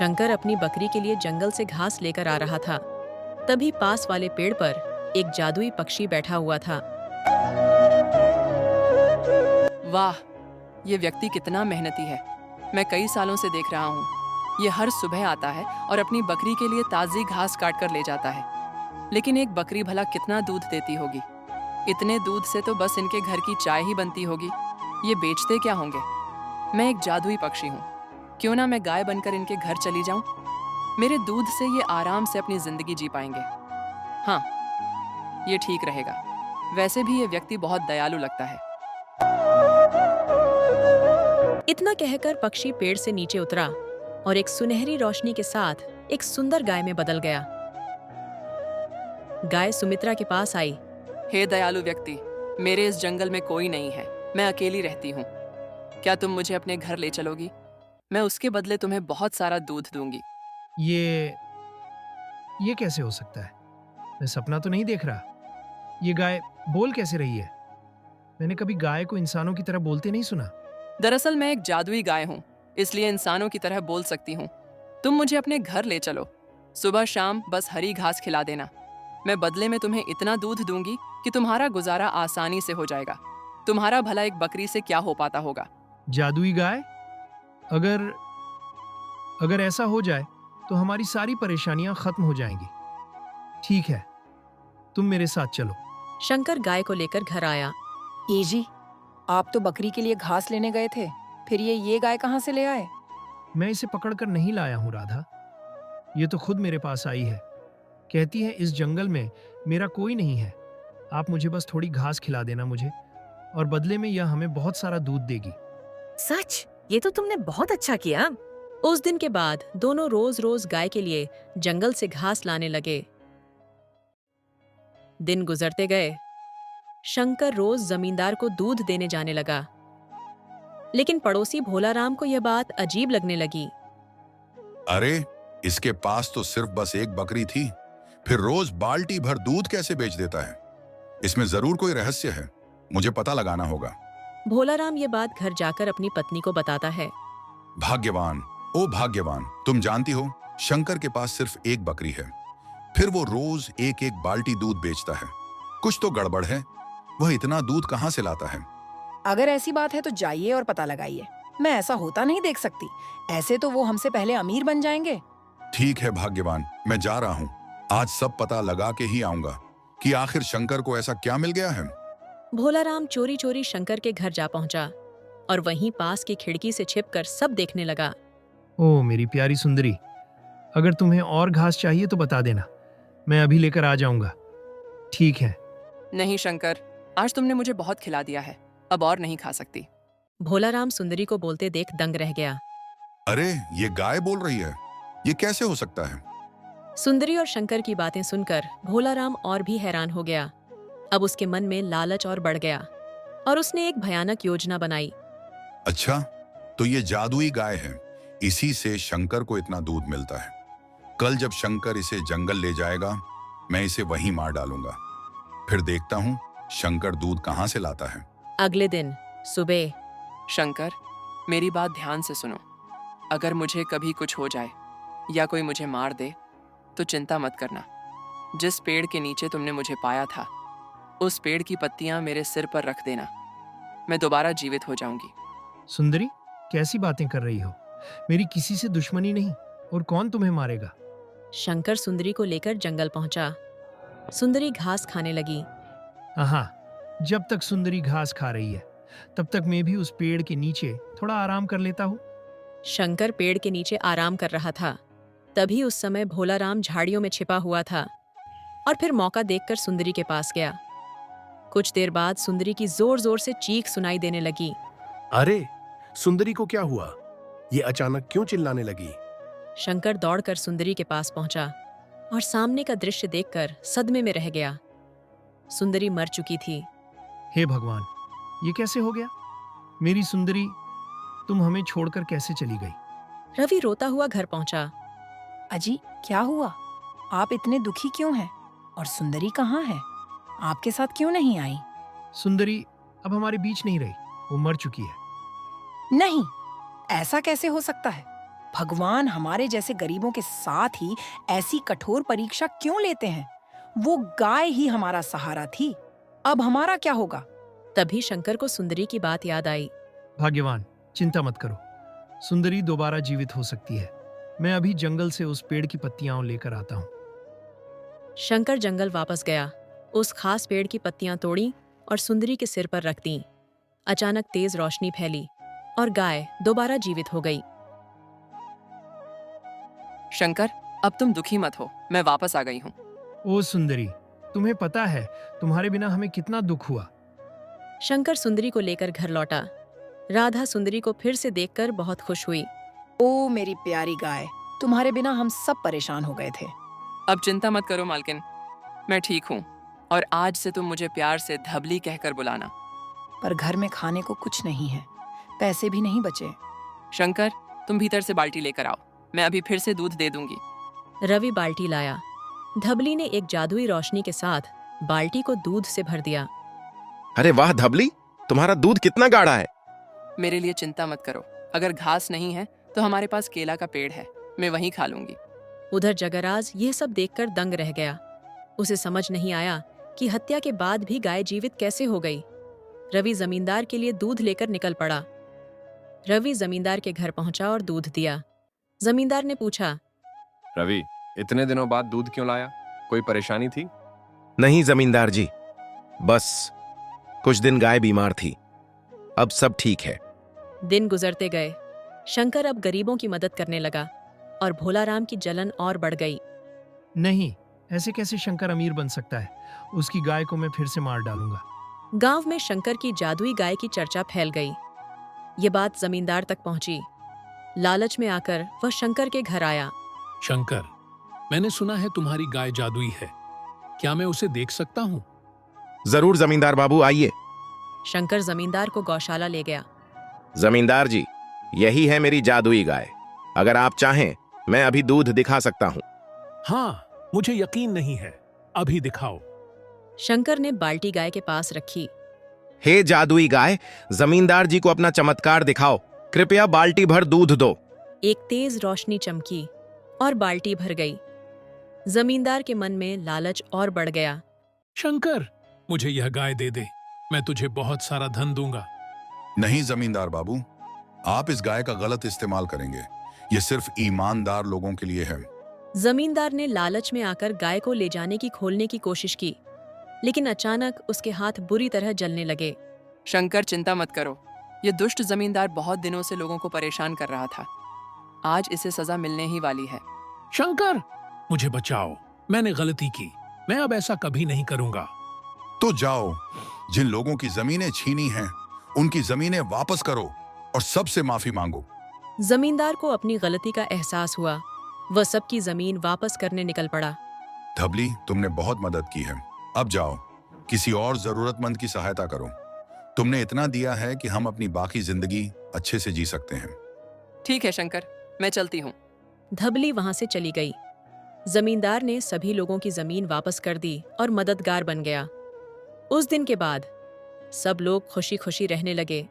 शंकर अपनी बकरी के लिए जंगल से घास लेकर आ रहा था। तभी पास वाले पेड़ पर एक जादुई पक्षी बैठा हुआ था। वाह, ये व्यक्ति कितना मेहनती है। मैं कई सालों से देख रहा हूँ। ये हर सुबह आता है और अपनी बकरी के लिए ताज़ी घास काट कर ले जाता है। लेकिन एक बकरी भला कितना दूध देती होगी? इतने दूध से तो बस इनके घर की चाय ही बनती होगी। ये बेचते क्या होंगे? मैं एक जादुई पक्षी हूँ। क्यों ना मैं गाय बनकर इनके घर चली जाऊं? मेरे दूध से ये आराम से अपनी जिंदगी जी पाएंगे। हाँ, ये ठीक रहेगा। वैसे भी ये व्यक्ति बहुत दयालु लगता है। इतना कहकर पक्षी पेड़ से नीचे उतरा और एक सुनहरी रोशनी के साथ एक सुंदर गाय में बदल गया। गाय सुमित्रा के पास आई। हे दयालु व्यक्ति, मेरे इस जंगल में कोई नहीं है। मैं अकेली रहती हूँ। क्या तुम मुझे अपने घर ले चलोगी? मैं उसके बदले तुम्हें बहुत सारा दूध दूंगी। ये कैसे हो सकता है? मैं सपना तो नहीं देख रहा। ये गाय बोल कैसे रही है? मैंने कभी गाय को इंसानों की तरह बोलते नहीं सुना। दरअसल मैं एक जादुई गाय हूँ, इसलिए इंसानों की तरह बोल सकती हूँ। तुम मुझे अपने घर ले चलो। सुबह शाम बस हरी घास खिला देना। मैं बदले में तुम्हें इतना दूध दूंगी कि तुम्हारा गुजारा आसानी से हो जाएगा। तुम्हारा भला एक बकरी से क्या हो पाता होगा? जादुई गाय? अगर अगर ऐसा हो जाए तो हमारी सारी परेशानियां खत्म हो जाएंगी। ठीक है, तुम मेरे साथ चलो। शंकर गाय को लेकर घर आया। ए जी, आप तो बकरी के लिए घास लेने गए थे, फिर ये गाय कहाँ से ले आए? मैं इसे पकड़कर नहीं लाया हूं राधा। ये तो खुद मेरे पास आई है। कहती है इस जंगल में मेरा कोई नहीं है। आप मुझे बस थोड़ी घास खिला देना मुझे, और बदले में यह हमें बहुत सारा दूध देगी। सच? ये तो तुमने बहुत अच्छा किया। उस दिन के बाद दोनों रोज रोज गाय के लिए जंगल से घास लाने लगे। दिन गुजरते गए। शंकर रोज जमींदार को दूध देने जाने लगा। लेकिन पड़ोसी भोलाराम को यह बात अजीब लगने लगी। अरे, इसके पास तो सिर्फ बस एक बकरी थी, फिर रोज बाल्टी भर दूध कैसे बेच देता है? इसमें जरूर कोई रहस्य है, मुझे पता लगाना होगा। भोलाराम ये बात घर जाकर अपनी पत्नी को बताता है। भाग्यवान, ओ भाग्यवान, तुम जानती हो शंकर के पास सिर्फ एक बकरी है, फिर वो रोज एक एक बाल्टी दूध बेचता है। कुछ तो गड़बड़ है। वह इतना दूध कहाँ से लाता है? अगर ऐसी बात है तो जाइए और पता लगाइए। मैं ऐसा होता नहीं देख सकती। ऐसे तो वो हमसे पहले अमीर बन जाएंगे। ठीक है भाग्यवान, मैं जा रहा हूँ। आज सब पता लगा के ही आऊंगा कि आखिर शंकर को ऐसा क्या मिल गया है। भोलाराम चोरी चोरी शंकर के घर जा पहुंचा और वहीं पास की खिड़की से छिपकर सब देखने लगा। ओ मेरी प्यारी सुंदरी, अगर तुम्हें और घास चाहिए तो बता देना, मैं अभी लेकर आ जाऊंगा। ठीक है? नहीं शंकर, आज तुमने मुझे बहुत खिला दिया है, अब और नहीं खा सकती। भोलाराम सुंदरी को बोलते देख दंग रह गया। अरे, ये गाय बोल रही है, ये कैसे हो सकता है? सुंदरी और शंकर की बातें सुनकर भोलाराम और भी हैरान हो गया। अब उसके मन में लालच और बढ़ गया और उसने एक भयानक योजना बनाई। अच्छा, तो ये जादुई गाय है, इसी से शंकर को इतना दूध मिलता है। कल जब शंकर इसे जंगल ले जाएगा, मैं इसे वहीं मार डालूंगा। फिर देखता हूँ शंकर दूध कहाँ से लाता है। अगले दिन सुबह। शंकर, मेरी बात ध्यान से सुनो। अगर मुझे कभी कुछ हो जाए या कोई मुझे मार दे तो चिंता मत करना। जिस पेड़ के नीचे तुमने मुझे पाया था, उस पेड़ की पत्तियां मेरे सिर पर रख देना। मैं दोबारा जीवित हो जाऊंगी। सुंदरी, कैसी बातें कर रही हो? मेरी किसी से दुश्मनी नहीं, और कौन तुम्हें मारेगा? शंकर सुंदरी को लेकर जंगल पहुंचा। सुंदरी घास खाने लगी। हाँ, जब तक सुंदरी घास खा रही है तब तक मैं भी उस पेड़ के नीचे थोड़ा आराम कर लेता हूँ। शंकर पेड़ के नीचे आराम कर रहा था। तभी उस समय भोलाराम झाड़ियों में छिपा हुआ था और फिर मौका देखकर सुंदरी के पास गया। कुछ देर बाद सुंदरी की जोर जोर से चीख सुनाई देने लगी। अरे, सुंदरी को क्या हुआ? ये अचानक क्यों चिल्लाने लगी? शंकर दौड़कर सुंदरी के पास पहुंचा और सामने का दृश्य देखकर सदमे में रह गया। सुंदरी मर चुकी थी। हे भगवान, ये कैसे हो गया? मेरी सुंदरी, तुम हमें छोड़कर कैसे चली गई? रवि रोता हुआ घर पहुंचा। अजी, क्या हुआ? आप इतने दुखी क्यों हैं? और सुंदरी कहाँ है? आपके साथ क्यों नहीं आई? सुंदरी अब हमारे बीच नहीं रही, वो मर चुकी है। नहीं, ऐसा कैसे हो सकता है? भगवान हमारे जैसे गरीबों के साथ ही ऐसी कठोर परीक्षा क्यों लेते हैं? वो गाय ही हमारा सहारा थी, अब हमारा क्या होगा? तभी शंकर को सुंदरी की बात याद आई। भाग्यवान, चिंता मत करो, सुंदरी दोबारा जीवित हो सकती है। मैं अभी जंगल से उस पेड़ की पत्तियां लेकर आता हूँ। शंकर जंगल वापस गया, उस खास पेड़ की पत्तियां तोड़ी और सुंदरी के सिर पर रख दी। अचानक तेज रोशनी फैली और गाय दोबारा जीवित हो गई। शंकर, अब तुम दुखी मत हो, मैं वापस आ गई हूँ। ओ सुंदरी, तुम्हें पता है तुम्हारे बिना हमें कितना दुख हुआ। शंकर सुंदरी को लेकर घर लौटा। राधा सुंदरी को फिर से देखकर बहुत खुश हुई। ओ मेरी प्यारी गाय, तुम्हारे बिना हम सब परेशान हो गए थे। अब चिंता मत करो मालकिन, मैं ठीक हूँ और आज से तुम मुझे प्यार से धबली कहकर बुलाना। पर घर में खाने को कुछ नहीं है, पैसे भी नहीं बचे। शंकर, तुम भीतर से बाल्टी लेकर आओ, मैं अभी फिर से दूध दे दूंगी। रवि बाल्टी लाया। धबली ने एक जादुई रोशनी के साथ बाल्टी को दूध से भर दिया। अरे वाह धबली, तुम्हारा दूध कितना गाढ़ा है। मेरे लिए चिंता मत करो, अगर घास नहीं है तो हमारे पास केला का पेड़ है, मैं वहीं खा लूंगी। उधर जगराज यह सब देखकर दंग रह गया। उसे समझ नहीं आया कि हत्या के बाद भी गाय जीवित कैसे हो गई। रवि जमींदार के लिए दूध लेकर निकल पड़ा। रवि जमींदार के घर पहुंचा और दूध दिया। जमींदार ने पूछा, रवि, इतने दिनों बाद दूध क्यों लाया? कोई परेशानी थी? नहीं जमींदार जी, बस कुछ दिन गाय बीमार थी, अब सब ठीक है। दिन गुजरते गए। शंकर अब गरीबों की मदद करने लगा और भोलाराम की जलन और बढ़ गई। नहीं, ऐसे कैसे शंकर अमीर बन सकता है? उसकी गाय को मैं फिर से मार डालूंगा। गांव में शंकर की जादुई गाय की चर्चा फैल गई। ये बात जमींदार तक पहुंची। लालच में आकर वह शंकर के घर आया। शंकर, मैंने सुना है तुम्हारी गाय जादुई है, क्या मैं उसे देख सकता हूँ? जरूर जमींदार बाबू, आइए। शंकर जमींदार को गौशाला ले गया। जमींदार जी, यही है मेरी जादुई गाय, अगर आप चाहें मैं अभी दूध दिखा सकता हूँ। हाँ, मुझे यकीन नहीं है, अभी दिखाओ। शंकर ने बाल्टी गाय के पास रखी। हे जादुई गाय, जमींदार जी को अपना चमत्कार दिखाओ, कृपया बाल्टी भर दूध दो। एक तेज रोशनी चमकी और बाल्टी भर गई। जमींदार के मन में लालच और बढ़ गया। शंकर, मुझे यह गाय दे दे, मैं तुझे बहुत सारा धन दूंगा। नहीं जमींदार बाबू, आप इस गाय का गलत इस्तेमाल करेंगे, ये सिर्फ ईमानदार लोगों के लिए है। जमींदार ने लालच में आकर गाय को ले जाने की खोलने की कोशिश की, लेकिन अचानक उसके हाथ बुरी तरह जलने लगे। शंकर, चिंता मत करो, ये दुष्ट जमींदार बहुत दिनों से लोगों को परेशान कर रहा था, आज इसे सजा मिलने ही वाली है। शंकर, मुझे बचाओ, मैंने गलती की, मैं अब ऐसा कभी नहीं करूंगा। तो जाओ, जिन लोगों की जमीनें छीनी हैं, उनकी जमीनें वापस करो और सबसे माफी मांगो। जमींदार को अपनी गलती का एहसास हुआ। वह सबकी जमीन वापस करने निकल पड़ा। धबली, तुमने बहुत मदद की है, अब जाओ, किसी और जरूरतमंद की सहायता करो। तुमने इतना दिया है कि हम अपनी बाकी जिंदगी अच्छे से जी सकते हैं। ठीक है शंकर, मैं चलती हूँ। धबली वहां से चली गई। जमींदार ने सभी लोगों की जमीन वापस कर दी और मददगार बन गया। उस दिन के बाद सब लोग खुशी खुशी रहने लगे।